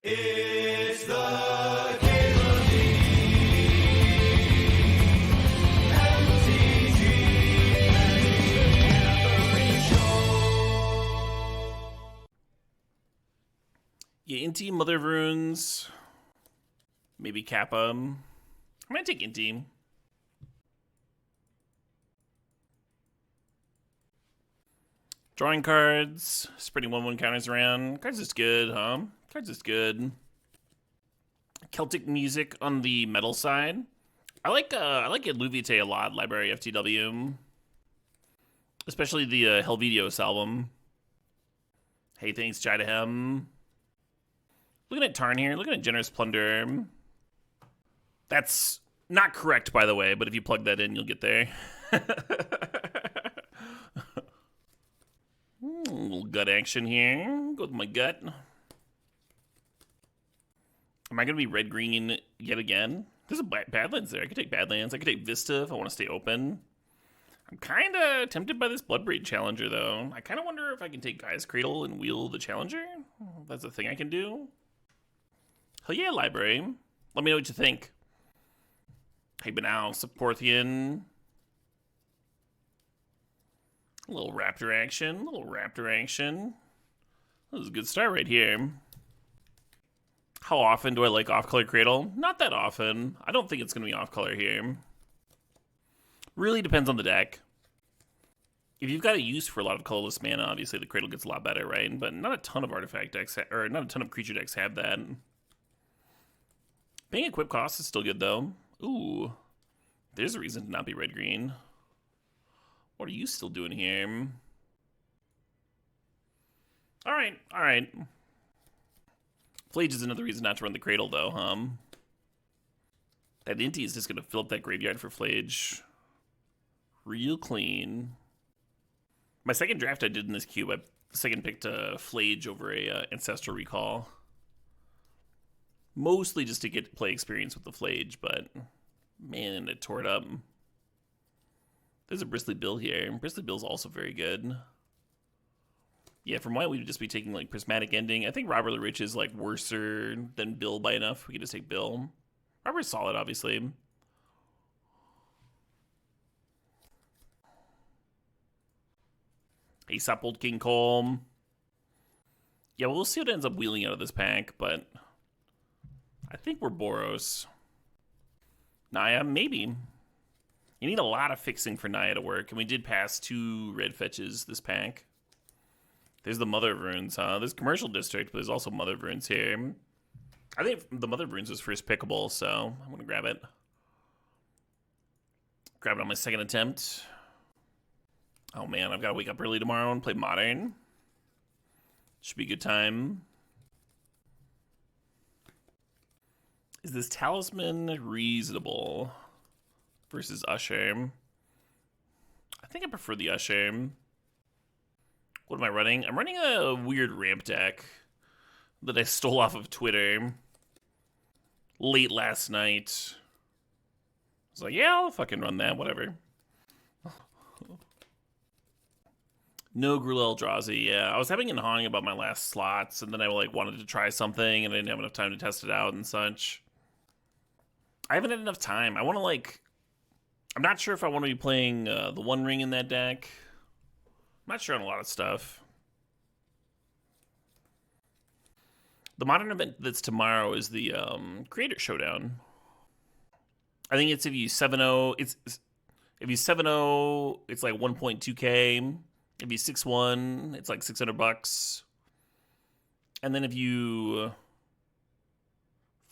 It's the Caitlin MTG Show. Yeah, Inti, Mother of Runes, maybe Kappa. I'm gonna take Inti. Drawing cards, spreading 1/1 counters around. Cards is good, huh? Cards is good. Celtic music on the metal side. I like Illuvite a lot. Library FTW, especially the Helvidios album. Hey, thanks, Jidahem. Looking at Tarn here. Looking at Generous Plunder. That's not correct, by the way, but if you plug that in, you'll get there. A little gut action here. Go with my gut. Am I going to be red-green yet again? There's a Badlands there. I could take Badlands. I could take Vista if I want to stay open. I'm kind of tempted by this Bloodbraid Challenger, though. I kind of wonder if I can take Gaia's Cradle and wheel the Challenger. That's a thing I can do. Hell yeah, Library. Let me know what you think. Hey, Banal, Supporthian. A little Raptor action. This is a good start right here. How often do I like off-color Cradle? Not that often. I don't think it's going to be off-color here. Really depends on the deck. If you've got a use for a lot of colorless mana, obviously the Cradle gets a lot better, right? But not a ton of artifact decks, or not a ton of creature decks have that. Paying equip cost is still good, though. Ooh. There's a reason to not be red-green. What are you still doing here? Alright. Flage is another reason not to run the Cradle, though, That Inti is just going to fill up that graveyard for Flage. Real clean. My second draft I did in this cube, I second picked a Flage over a Ancestral Recall. Mostly just to get play experience with the Flage, but man, it tore it up. There's a Bristly Bill here. Bristly Bill's also very good. Yeah, from white, we would just be taking, like, Prismatic Ending. I think Robber the Rich is, like, worser than Bill by enough. We could just take Bill. Robber's solid, obviously. Aesop Old King Cole. Yeah, well, we'll see what ends up wheeling out of this pack, but I think we're Boros. Naya, maybe. You need a lot of fixing for Naya to work, and we did pass 2 red fetches this pack. There's the Mother of Runes, huh? There's Commercial District, but there's also Mother of Runes here. I think the Mother of Runes was first pickable, so I'm going to grab it. Grab it on my second attempt. Oh man, I've got to wake up early tomorrow and play Modern. Should be a good time. Is this Talisman reasonable versus Usher? I think I prefer the Usher. What am I running? I'm running a weird ramp deck that I stole off of Twitter late last night. I was like, yeah, I'll fucking run that, whatever. No Grulel Eldrazi, yeah. I was having an hawing about my last slots, and then I like wanted to try something, and I didn't have enough time to test it out and such. I haven't had enough time. I want to, like... I'm not sure if I want to be playing the One Ring in that deck. I'm not sure on a lot of stuff. The Modern event that's tomorrow is the Creator Showdown. I think it's if you 7-0, if you 7-0, it's like 1.2k. If you 6-1, it's like $600. And then if you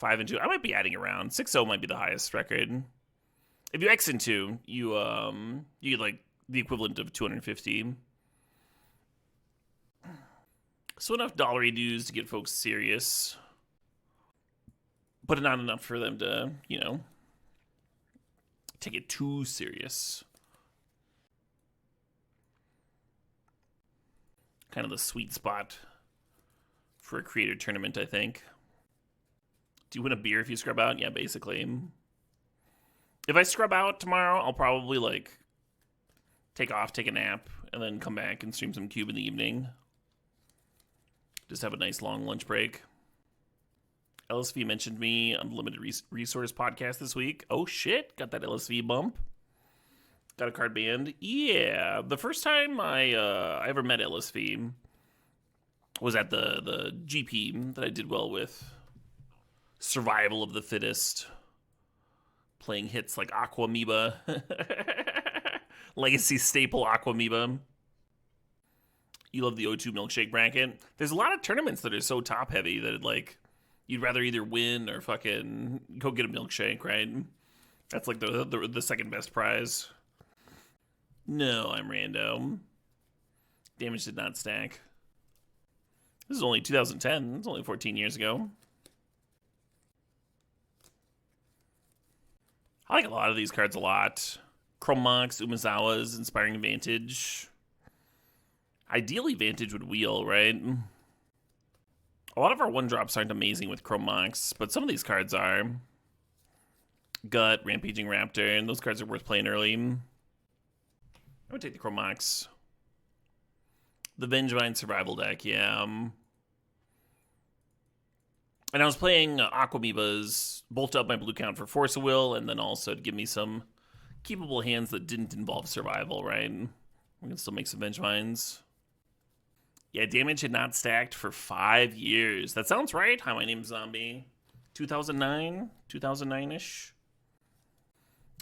5-2, I might be adding around. 6-0 might be the highest record. If you X-2, you get like the equivalent of 250. So enough dollary dues to get folks serious, but not enough for them to, you know, take it too serious. Kind of the sweet spot for a creator tournament, I think. Do you win a beer if you scrub out? Yeah, basically. If I scrub out tomorrow, I'll probably, like, take off, take a nap, and then come back and stream some Cube in the evening. Just have a nice long lunch break. LSV mentioned me on the Limited Resource podcast this week. Oh shit, got that LSV bump. Got a card banned. Yeah, the first time I ever met LSV was at the GP that I did well with. Survival of the Fittest. Playing hits like Aquamoeba. Legacy staple Aquamoeba. You love the O2 milkshake bracket. There's a lot of tournaments that are so top heavy that like you'd rather either win or fucking go get a milkshake, right? That's like the second best prize. No, I'm random. Damage did not stack. This is only 2010. It's only 14 years ago. I like a lot of these cards a lot. Chrome Mox, Umezawa's, Inspiring Vantage. Ideally, Vantage would wheel, right? A lot of our one-drops aren't amazing with Chrome Mox, but some of these cards are. Gut, Rampaging Raptor, and those cards are worth playing early. I would take the Chrome Mox. The Vengevine Survival deck, yeah. And I was playing Aquamoeba's Bolt Up my blue count for Force of Will, and then also to give me some keepable hands that didn't involve survival, right? We can still make some Vengevines. Yeah, damage had not stacked for 5 years. That sounds right. Hi, my name's Zombie. 2009? 2009-ish?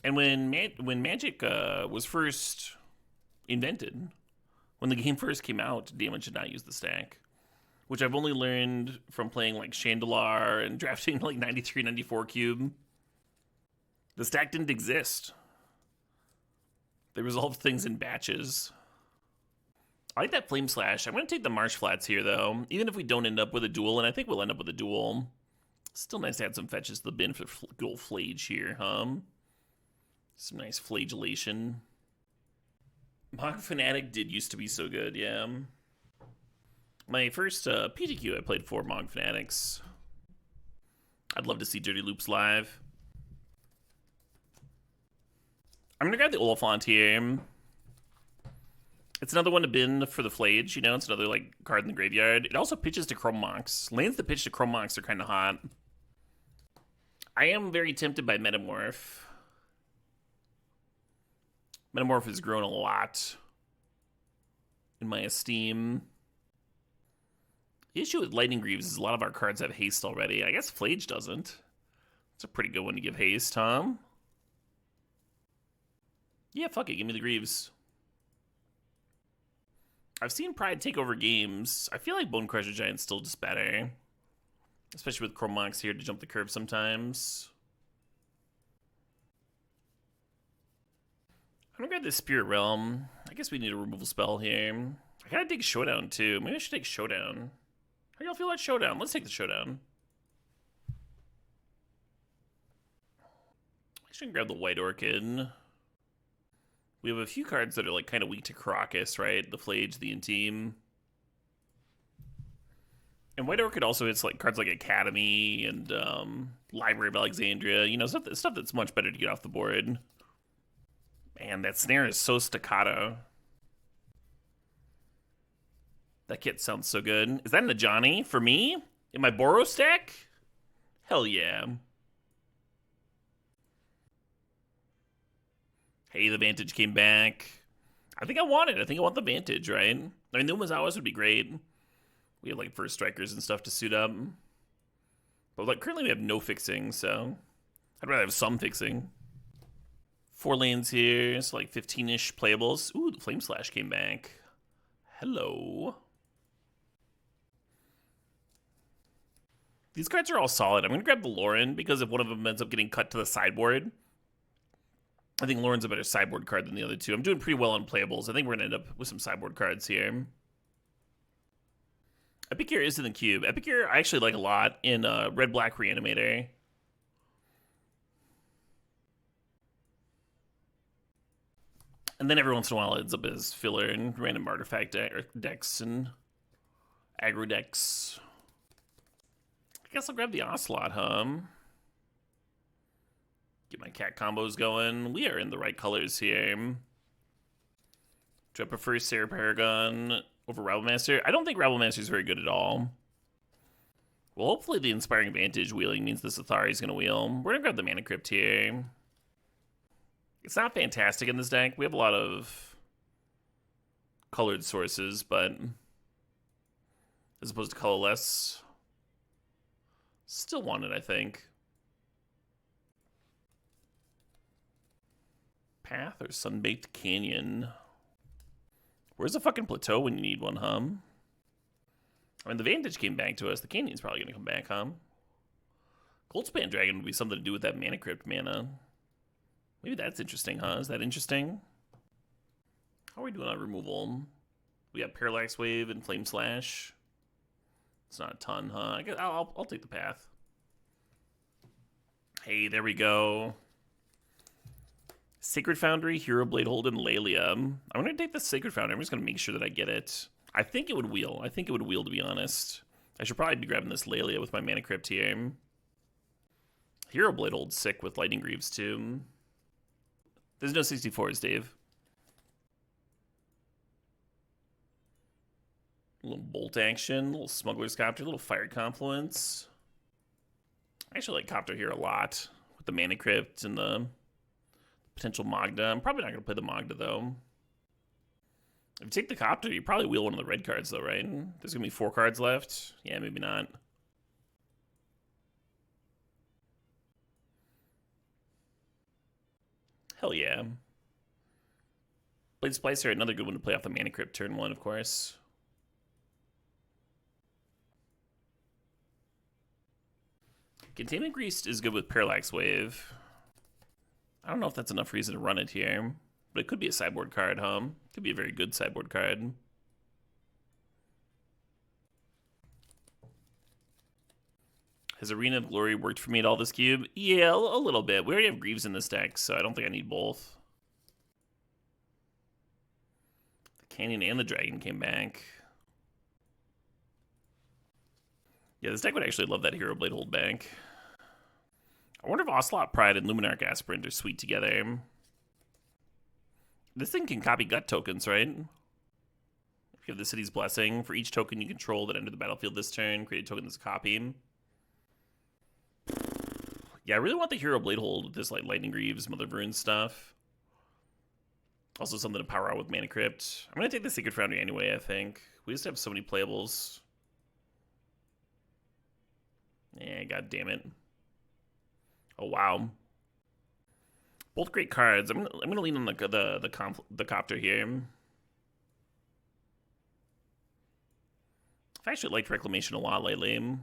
And when Magic was first invented, when the game first came out, damage did not use the stack. Which I've only learned from playing like Chandelar and drafting like 93, 94 cube. The stack didn't exist. They resolved things in batches. I like that Flame Slash. I'm going to take the Marsh Flats here, though. Even if we don't end up with a duel, and I think we'll end up with a duel. Still nice to add some fetches to the bin for good old Flage here, Some nice flagellation. Mog Fanatic did used to be so good, yeah. My first PTQ I played 4 Mog Fanatics. I'd love to see Dirty Loops live. I'm going to grab the Oliphant here. It's another one to bin for the Flage, you know? It's another, like, card in the graveyard. It also pitches to Chrome Mox. Lanes that pitch to Chrome Mox are kind of hot. I am very tempted by Metamorph. Metamorph has grown a lot in my esteem. The issue with Lightning Greaves is a lot of our cards have haste already. I guess Flage doesn't. It's a pretty good one to give haste, Tom. Yeah, fuck it. Give me the Greaves. I've seen Pride take over games. I feel like Bone Crusher Giant's still just better. Especially with Chrome Mox here to jump the curve sometimes. I'm gonna grab this Spirit Realm. I guess we need a removal spell here. I gotta take Showdown too. Maybe I should take Showdown. How y'all feel about Showdown? Let's take the Showdown. I should grab the White Orchid. We have a few cards that are like kind of weak to Caracas, right? The Flage, the Inteam. And White Orchid also hits like cards like Academy and Library of Alexandria. You know, stuff that's much better to get off the board. Man, that snare is so staccato. That kit sounds so good. Is that an Ajani for me? In my Boros deck? Hell yeah. Hey, the Vantage came back. I think I want it. I think I want the Vantage, right? I mean, the Umezawas would be great. We have, like, first strikers and stuff to suit up. But, like, currently we have no fixing, so I'd rather have some fixing. 4 lanes here, so, like, 15-ish playables. Ooh, the Flame Slash came back. Hello. These cards are all solid. I'm going to grab the Lauren, because if one of them ends up getting cut to the sideboard, I think Lauren's a better sideboard card than the other two. I'm doing pretty well on playables. I think we're going to end up with some sideboard cards here. Epicure is in the cube. Epicure I actually like a lot in Red-Black Reanimator. And then every once in a while it ends up as filler and random artifact decks and aggro decks. I guess I'll grab the Ocelot, Get my cat combos going. We are in the right colors here. Do I prefer Sarah Paragon over Rabblemaster? I don't think Rabblemaster is very good at all. Well, hopefully the Inspiring Vantage wheeling means the Sathari's going to wheel. We're going to grab the Mana Crypt here. It's not fantastic in this deck. We have a lot of colored sources, but as opposed to colorless, still want it, I think. Path or Sunbaked Canyon? Where's the fucking plateau when you need one, huh? I mean, the Vantage came back to us. The Canyon's probably going to come back, huh? Goldspan Dragon would be something to do with that Mana Crypt mana. Maybe that's interesting, huh? Is that interesting? How are we doing on removal? We got Parallax Wave and Flame Slash. It's not a ton, huh? I guess I'll take the path. Hey, there we go. Sacred Foundry, Hero Blade Hold, and Lelia. I'm going to take the Sacred Foundry. I'm just going to make sure that I get it. I think it would wheel. I think it would wheel, to be honest. I should probably be grabbing this Lelia with my Mana Crypt here. Hero Blade Hold's sick with Lightning Greaves, too. There's no 64s, Dave. A little Bolt action, a little Smuggler's Copter, a little Fire Confluence. I actually like Copter here a lot with the Mana Crypt and the potential Magda. I'm probably not going to play the Magda, though. If you take the Copter, you probably wheel one of the red cards, though, right? There's going to be 4 cards left. Yeah, maybe not. Hell yeah. Blade Splicer, another good one to play off the Mana Crypt turn 1, of course. Containment Grease is good with Parallax Wave. I don't know if that's enough reason to run it here, but it could be a sideboard card, huh? Could be a very good sideboard card. Has Arena of Glory worked for me at all this cube? Yeah, a little bit. We already have Greaves in this deck, so I don't think I need both. The Canyon and the Dragon came back. Yeah, this deck would actually love that Hero Blade Hold back. I wonder if Ocelot Pride and Luminarch Aspirant are sweet together. This thing can copy gut tokens, right? If you have the City's Blessing, for each token you control that enter the battlefield this turn, create a token that's a copy. Yeah, I really want the Hero Blade Hold with this like Lightning Greaves, Mother of Runes stuff. Also something to power out with Mana Crypt. I'm going to take the Sacred Foundry anyway, I think. We just have so many playables. Yeah, god damn it. Oh, wow. Both great cards. I'm gonna lean on the Copter here. I've actually liked Reclamation a lot lately.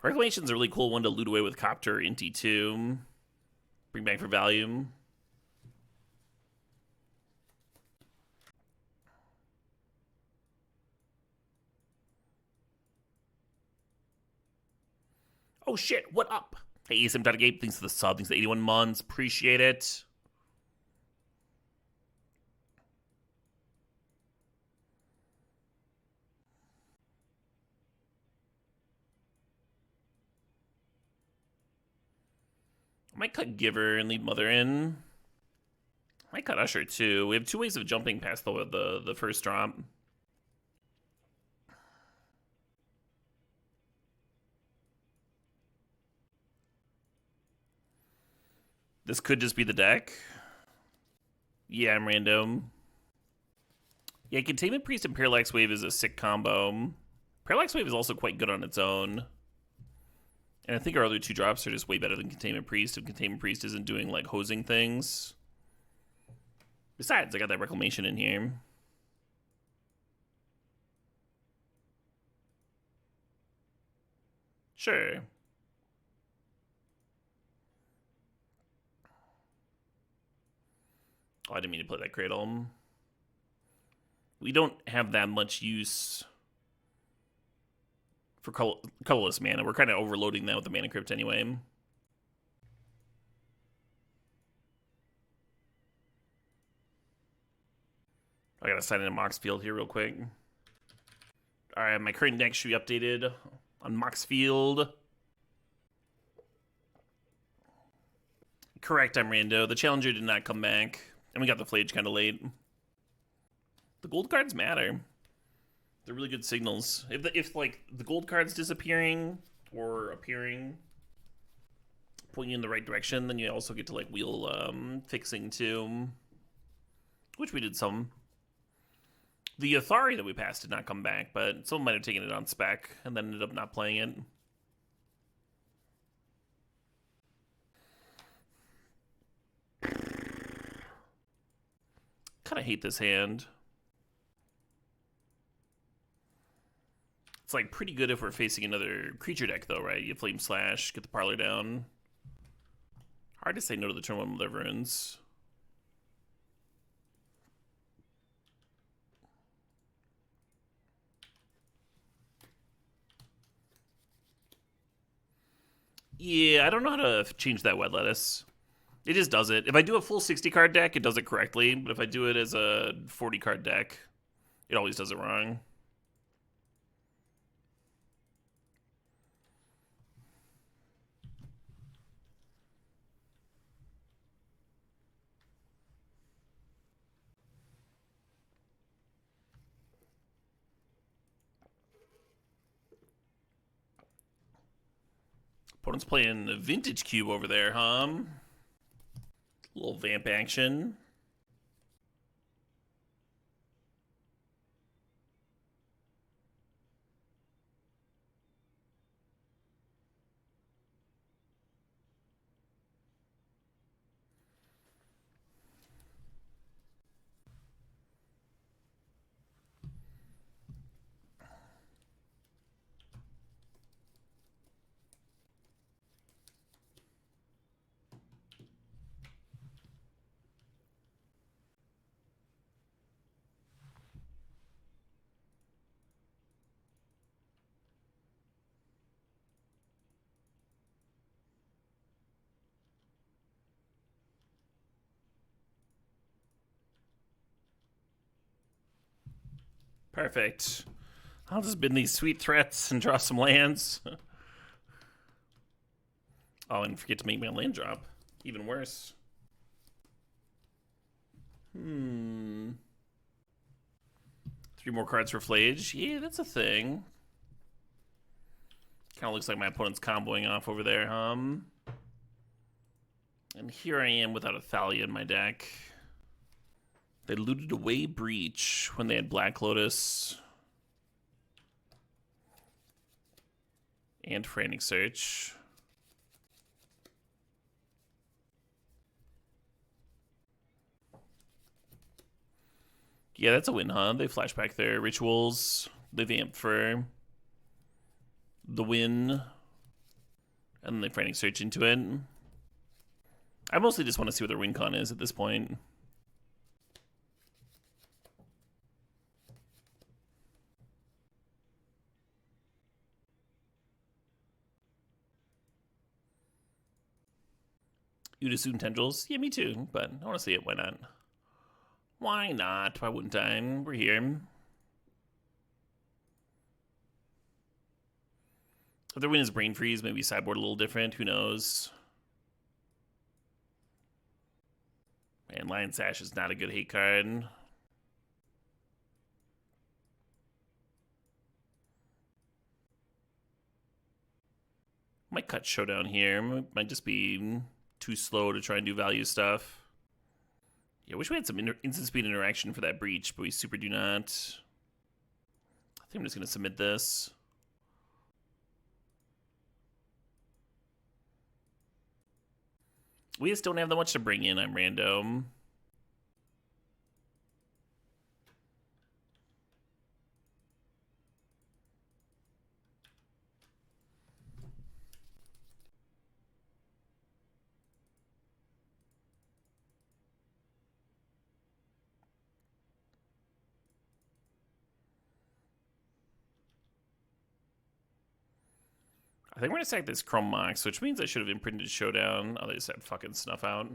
Reclamation's a really cool one to loot away with Copter, Inti 2. Bring back for value. Oh shit, what up? Hey, Asymptotic Ape, thanks for the sub, thanks for the 81 months, appreciate it. I might cut Giver and leave Mother in. I might cut Usher too. We have 2 ways of jumping past the first drop. This could just be the deck. Yeah, I'm random. Yeah, Containment Priest and Parallax Wave is a sick combo. Parallax Wave is also quite good on its own. And I think our other 2 drops are just way better than Containment Priest if Containment Priest isn't doing like hosing things. Besides, I got that Reclamation in here. Sure. Oh, I didn't mean to play that Cradle. We don't have that much use for colorless mana. We're kind of overloading that with the Mana Crypt anyway. I gotta sign in a Moxfield here real quick. Alright, my current deck should be updated on Moxfield. Correct, I'm rando. The Challenger did not come back. And we got the Flage kind of late. The gold cards matter. They're really good signals. If like the gold cards disappearing or appearing, pointing you in the right direction, then you also get to like wheel fixing too, which we did some. The Athari that we passed did not come back, but someone might have taken it on spec and then ended up not playing it. Kind of hate this hand. It's like pretty good if we're facing another creature deck though, right? You Flame Slash, get the parlor down. Hard to say no to the turn 1 Mother of Runes. Yeah, I don't know how to change that Wet Lettuce. It just does it. If I do a full 60 card deck, it does it correctly. But if I do it as a 40 card deck, it always does it wrong. Opponent's playing a Vintage Cube over there, huh? Little vamp action. Perfect. I'll just bin these sweet threats and draw some lands. Oh, and forget to make my land drop. Even worse. 3 more cards for Flage. Yeah, that's a thing. Kind of looks like my opponent's comboing off over there, And here I am without a Thalia in my deck. They looted away Breach when they had Black Lotus. And Frantic Search. Yeah, that's a win, huh? They flash back their rituals. They vamp for the win. And then they Frantic Search into it. I mostly just want to see what their win con is at this point. Udasuun Tendrils? Yeah, me too, but I want to see it. Why not? Why not? Why wouldn't I? We're here. If their win is Brain Freeze, maybe sideboard a little different. Who knows? Man, Lion Sash is not a good hate card. Might cut Showdown here. Might just be too slow to try and do value stuff. Yeah, I wish we had some instant speed interaction for that Breach, but we super do not. I think I'm just going to submit this. We just don't have that much to bring in. I'm random. I think we're going to sack this Chrome Mox, which means I should have imprinted Showdown. Oh, they just had fucking Snuff out.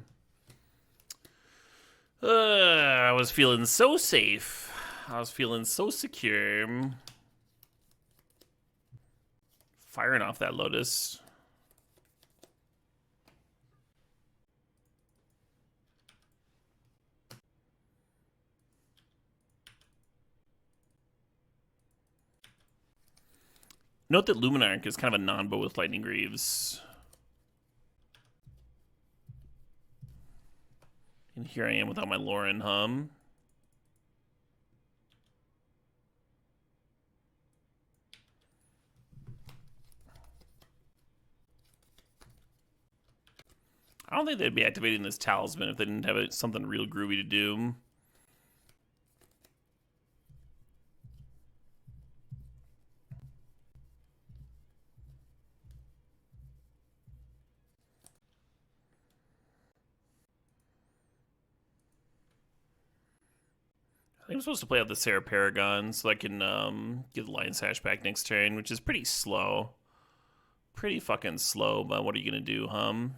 I was feeling so safe. I was feeling so secure. Firing off that Lotus. Note that Luminarch is kind of a non-bow with Lightning Greaves. And here I am without my Lauren Hum. I don't think they'd be activating this Talisman if they didn't have something real groovy to do. I think I'm supposed to play out the Sarah Paragon so I can get the Lion's Sash back next turn, which is pretty slow. Pretty fucking slow, but what are you going to do, Hum?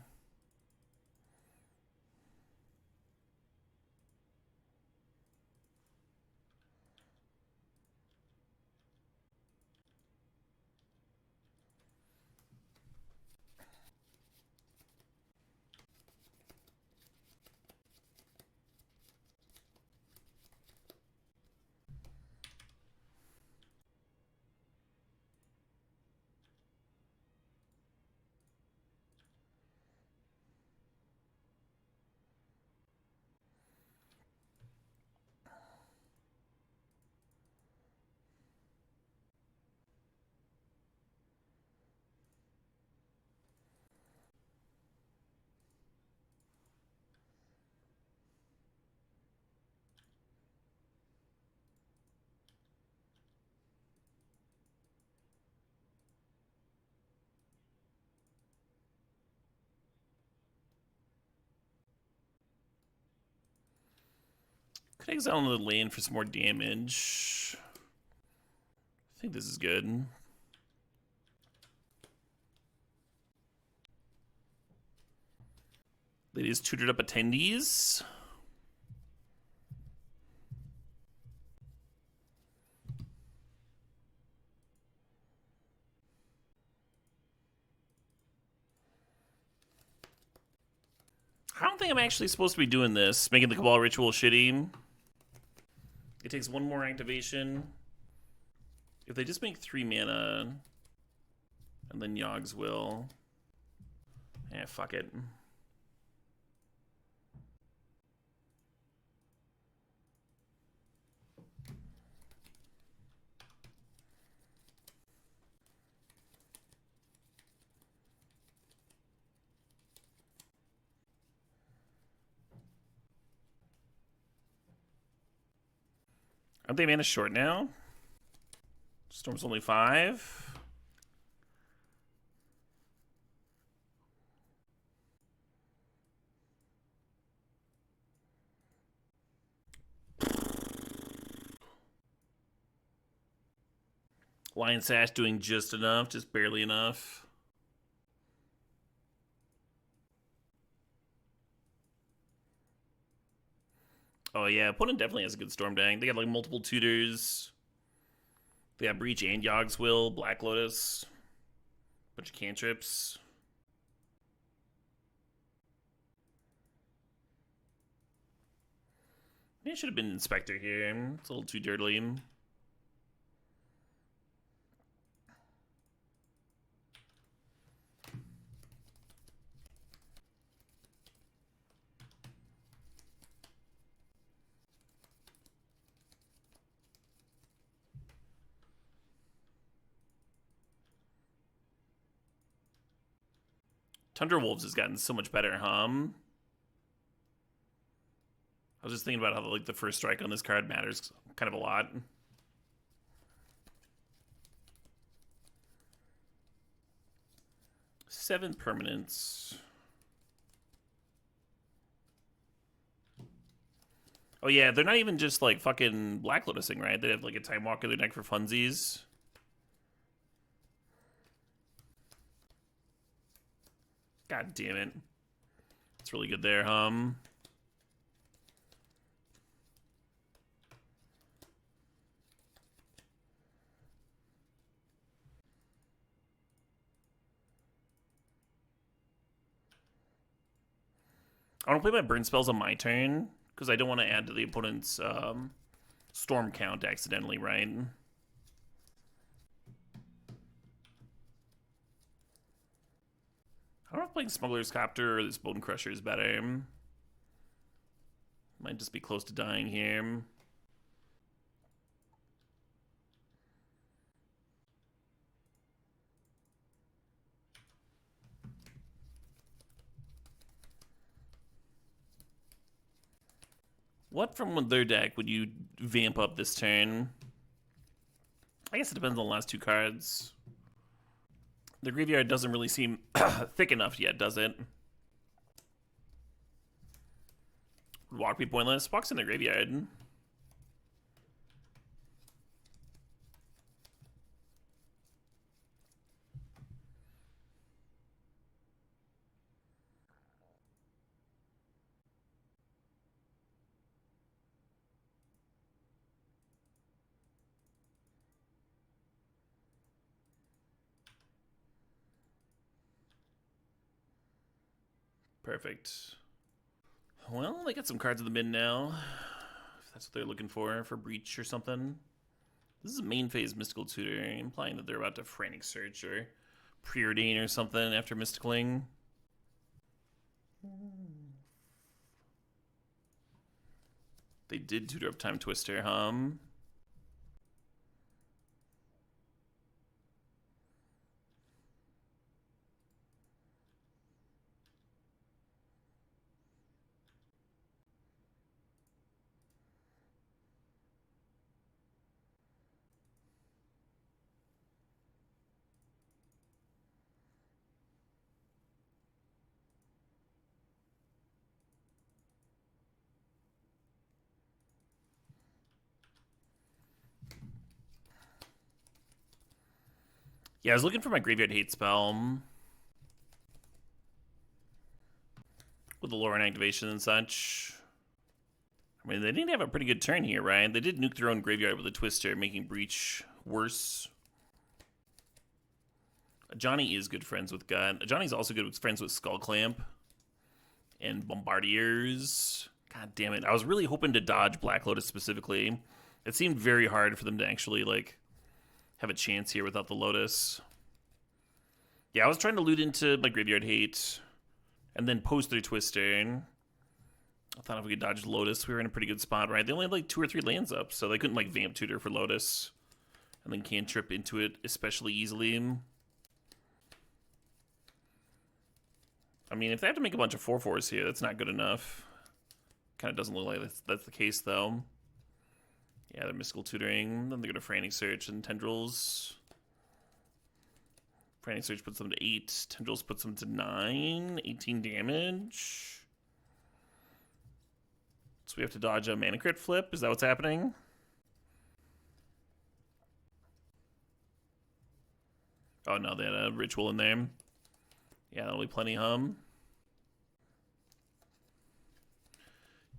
Could exile into the lane for some more damage. I think this is good. Ladies tutored up attendees. I don't think I'm actually supposed to be doing this, making the Cabal Ritual shitty. It takes one more activation. If they just make 3 mana, and then Yogg's will. Fuck it. Aren't they mana short now? Storm's only 5. Lion Sash doing just enough, just barely enough. Oh yeah, opponent definitely has a good Storm deck. They got like multiple tutors. They got Breach and Yogg's Will, Black Lotus, bunch of cantrips. Maybe I should have been Inspector here. It's a little too dirty. Tundra Wolves has gotten so much better, I was just thinking about how like the first strike on this card matters kind of a lot. Seven permanents. Oh yeah, they're not even just like fucking Black Lotusing, right? They have like a Time Walk in their deck for funsies. God damn it. It's really good there, I want to play my burn spells on my turn, because I don't want to add to the opponent's storm count accidentally, right? I don't know if playing Smuggler's Copter or this Bone Crusher is better. Might just be close to dying here. What from their deck would you vamp up this turn? I guess it depends on the last two cards. The graveyard doesn't really seem thick enough yet, does it? Would walk be pointless? Walk's in the graveyard. Perfect. Well, they got some cards in the bin now. If that's what they're looking for Breach or something. This is a main phase Mystical Tutor, implying that they're about to Frantic Search or Preordain or something after Mysticaling. They did tutor up Time Twister, Yeah, I was looking for my Graveyard Hate spell. With the Lauren activation and such. I mean, they didn't have a pretty good turn here, right? They did nuke their own graveyard with a Twister, making Breach worse. Johnny is good friends with Gut. Johnny's also good friends with Skull Clamp. And Bombardiers. God damn it. I was really hoping to dodge Black Lotus specifically. It seemed very hard for them to actually, like, have a chance here without the Lotus. Yeah, I was trying to loot into my Graveyard Hate and then post their Twister. I thought if we could dodge Lotus, we were in a pretty good spot, right? They only had like 2 or 3 lands up, so they couldn't like Vamp Tutor for Lotus and then cantrip into it especially easily. I mean, if they have to make a bunch of 4/4s here, that's not good enough. Kind of doesn't look like that's the case, though. Yeah, they're Mystical Tutoring. Then they're going to Frantic Search and Tendrils. Frantic Search puts them to 8. Tendrils puts them to 9. 18 damage. So we have to dodge a Mana Crit flip? Is that what's happening? Oh, no, they had a Ritual in there. Yeah, that'll be plenty,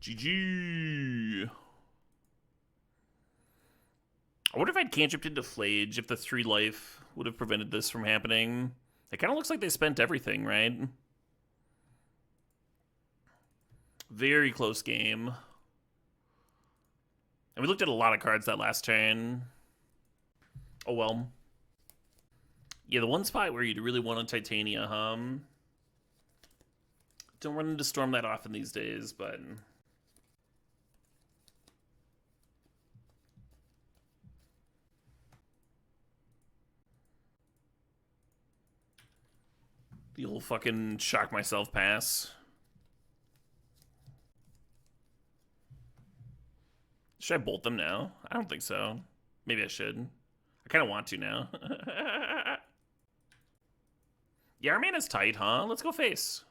GG. I wonder if I'd cantripped into Flage, if the 3 life would have prevented this from happening. It kind of looks like they spent everything, right? Very close game. And we looked at a lot of cards that last turn. Oh well. Yeah, the one spot where you'd really want a Titania, Don't run into Storm that often these days, but... The old fucking shock myself pass. Should I bolt them now? I don't think so. Maybe I should. I kind of want to now. Yeah, our mana's tight, huh? Let's go face.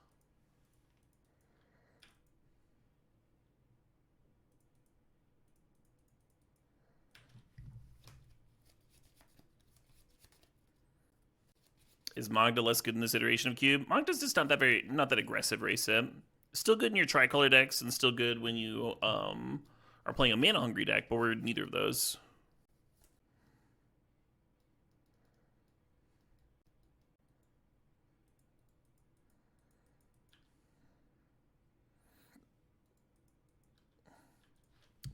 Is Magda less good in this iteration of Cube? Magda's just not that aggressive race set. Still good in your tricolor decks, and still good when you are playing a mana hungry deck, but we're neither of those.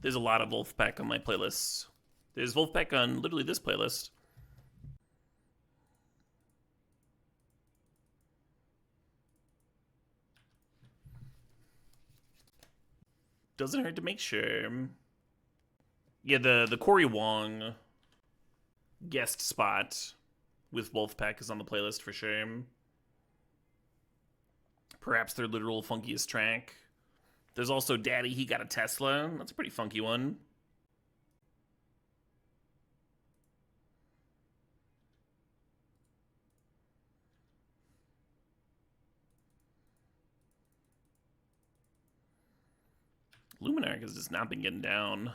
There's a lot of Wolfpack on my playlists. There's Wolfpack on literally this playlist. Doesn't hurt to make sure. Yeah, the Cory Wong guest spot with Wolfpack is on the playlist for sure. Perhaps their literal funkiest track. There's also Daddy, He Got a Tesla. That's a pretty funky one. Luminarch has just not been getting down.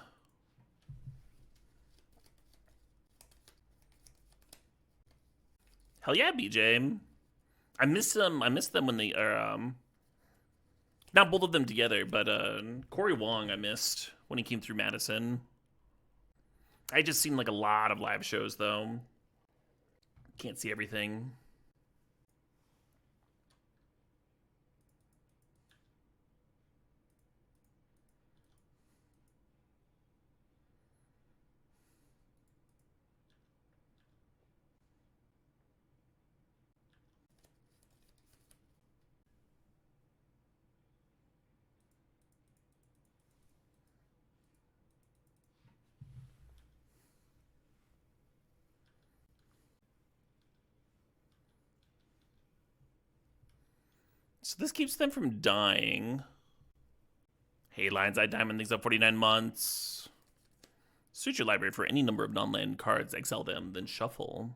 Hell yeah, BJ. I miss them. I miss them when they are not both of them together, but Cory Wong I missed when he came through Madison. I just seen like a lot of live shows though. Can't see everything. So this keeps them from dying. Hey, Lion's Eye Diamond things up 49 months. Search your library for any number of non-land cards, exile them, then shuffle.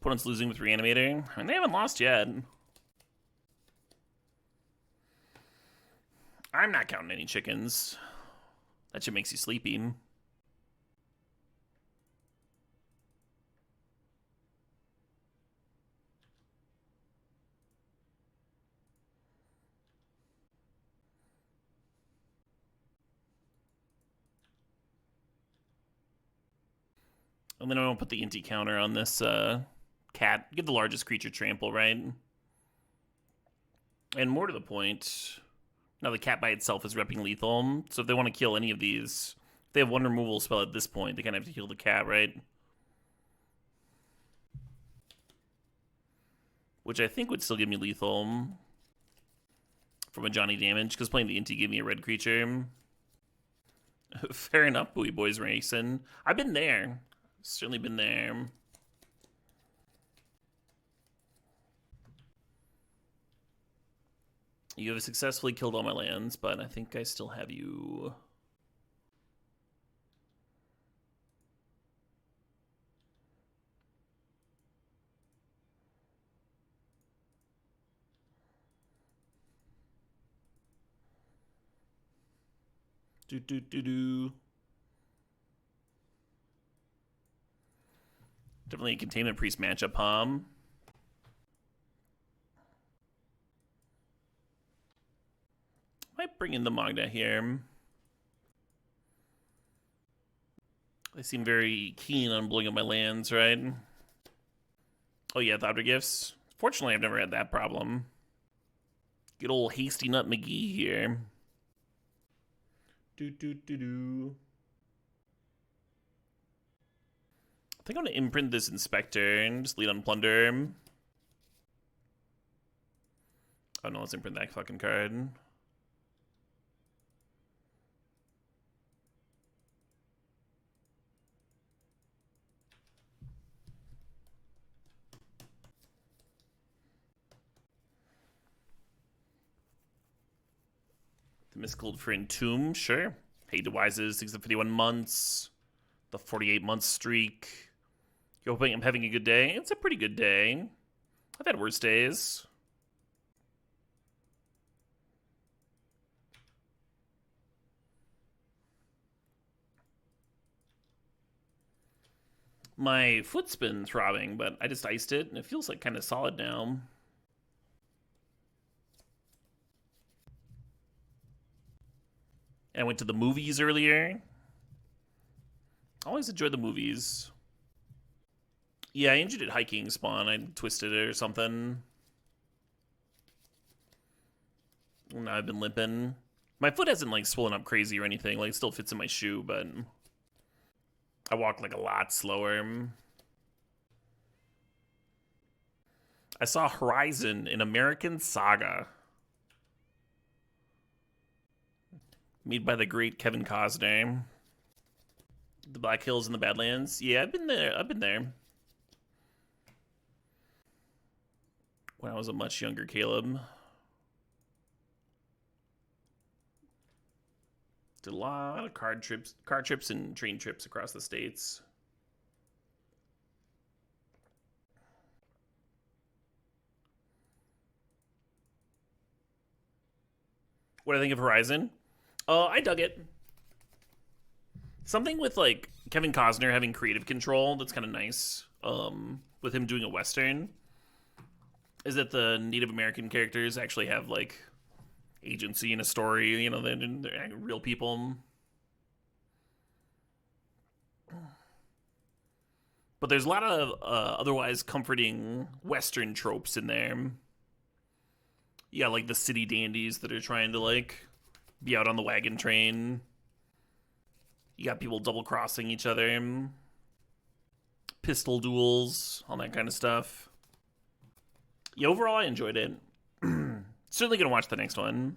Opponent's losing with Reanimator. I mean, they haven't lost yet. I'm not counting any chickens. That shit makes you sleepy. And then I won't put the Inti counter on this cat. Give the largest creature trample, right? And more to the point, now the cat by itself is repping lethal. So if they want to kill any of these, if they have one removal spell at this point, they kind of have to kill the cat, right? Which I think would still give me lethal from a Johnny damage, because playing the Inti gave me a red creature. Fair enough, Bowie Boys racing. I've been there. Certainly been there. You have successfully killed all my lands, but I think I still have you. Do. Definitely a Containment Priest matchup, huh? Might bring in the Magda here. They seem very keen on blowing up my lands, right? Oh yeah, Thought Gifts. Fortunately, I've never had that problem. Good old Hasty Nut McGee here. Do. I think I'm gonna imprint this Inspector and just lead on Plunder. Oh no, let's imprint that fucking card. The Mystical for Entomb, sure. Hey, Dewises, 651 months. The 48-month streak. You're hoping I'm having a good day? It's a pretty good day. I've had worse days. My foot's been throbbing, but I just iced it, and it feels like kind of solid now. And I went to the movies earlier. I always enjoy the movies. Yeah, I injured it hiking spawn. I twisted it or something. Now I've been limping. My foot hasn't like swollen up crazy or anything. Like it still fits in my shoe, but I walk like a lot slower. I saw Horizon in American Saga. Made by the great Kevin Costner. The Black Hills and the Badlands. Yeah, I've been there. I've been there. When I was a much younger Caleb. Did a lot of car trips and train trips across the states. What do I think of Horizon? I dug it. Something with like Kevin Costner having creative control that's kind of nice. With him doing a western, is that the Native American characters actually have like agency in a story. You know, they're real people. But there's a lot of otherwise comforting Western tropes in there. Yeah, like the city dandies that are trying to like be out on the wagon train. You got people double crossing each other, pistol duels, all that kind of stuff. Yeah, overall, I enjoyed it. Certainly gonna watch the next one.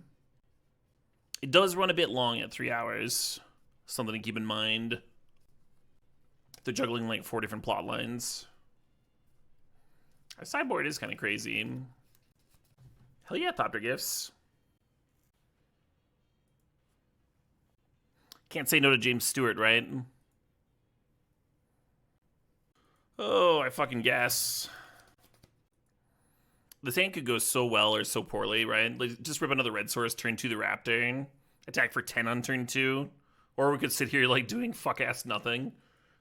It does run a bit long at 3 hours. Something to keep in mind. They're juggling like 4 different plot lines. Our sideboard is kind of crazy. Hell yeah, Thopter Gifts. Can't say no to James Stewart, right? Oh, I fucking guess. This hand could go so well or so poorly, right? Like, just rip another red source, turn 2 the Raptor, attack for 10 on turn 2. Or we could sit here like doing fuck-ass nothing.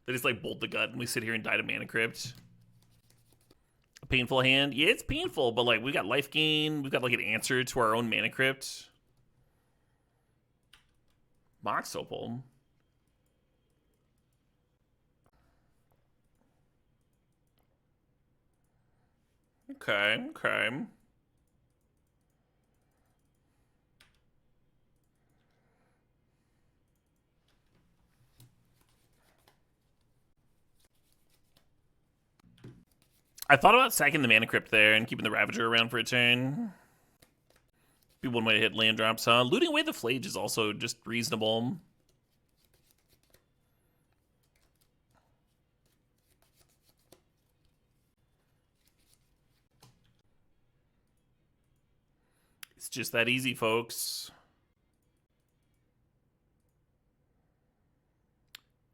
They just like bolt the gut and we sit here and die to Mana Crypt. A painful hand? Yeah, it's painful, but like we got life gain. We've got like an answer to our own Mana Crypt. Mox Opal. Okay, okay. I thought about sacking the Mana Crypt there and keeping the Ravager around for a turn. Be one way to hit land drops, huh? Looting away the Flage is also just reasonable. It's just that easy, folks.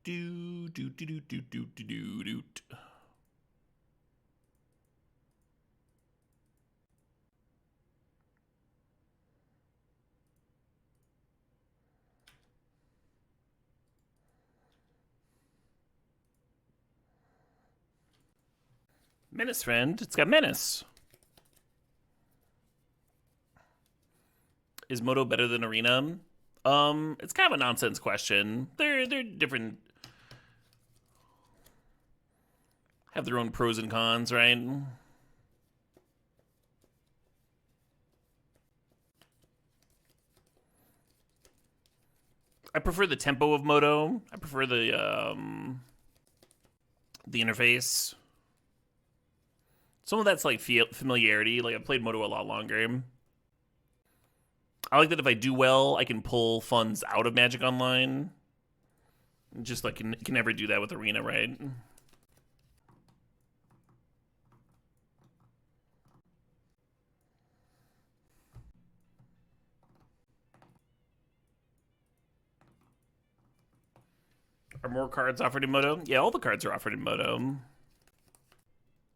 Do do do do do do do do do. Menace, friend. It's got Menace. Is Moto better than Arena? It's kind of a nonsense question. They're different. Have their own pros and cons, right? I prefer the tempo of Moto. I prefer the interface. Some of that's like familiarity. Like I played Moto a lot longer. I like that if I do well, I can pull funds out of Magic Online. Just like can never do that with Arena, right? Are more cards offered in Moto? Yeah, all the cards are offered in Moto.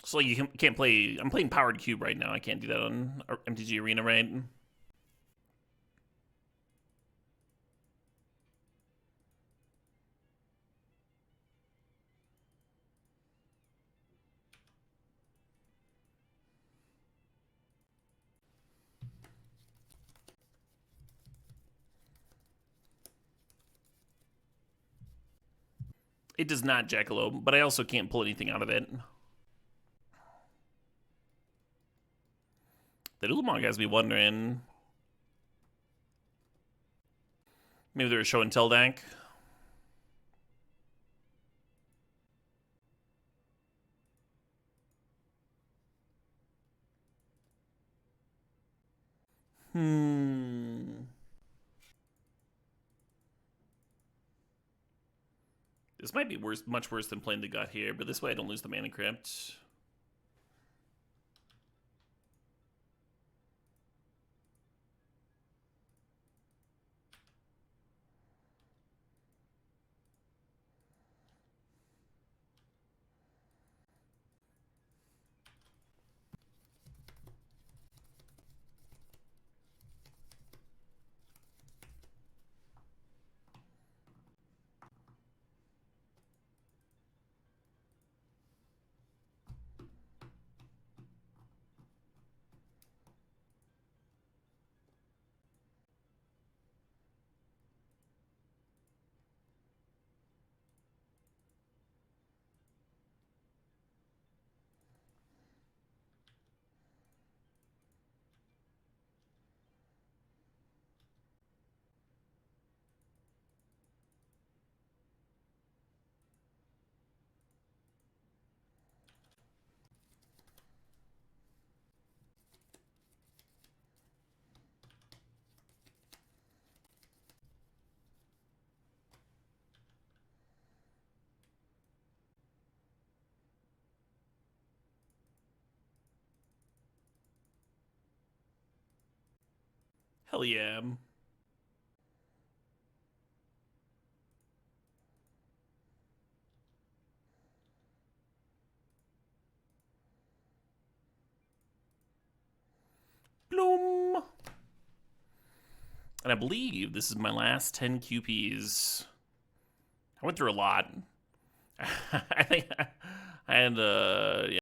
So like you can't play. I'm playing Powered Cube right now. I can't do that on MTG Arena, right? It does not Jackalope, but I also can't pull anything out of it. The Ulamog has me wondering. Maybe they're a show and tell deck. This might be worse, much worse than playing the gut here, but this way I don't lose the Mana Crypt. Hell yeah. Bloom. And I believe this is my last 10 QPs. I went through a lot. I think I had, yeah.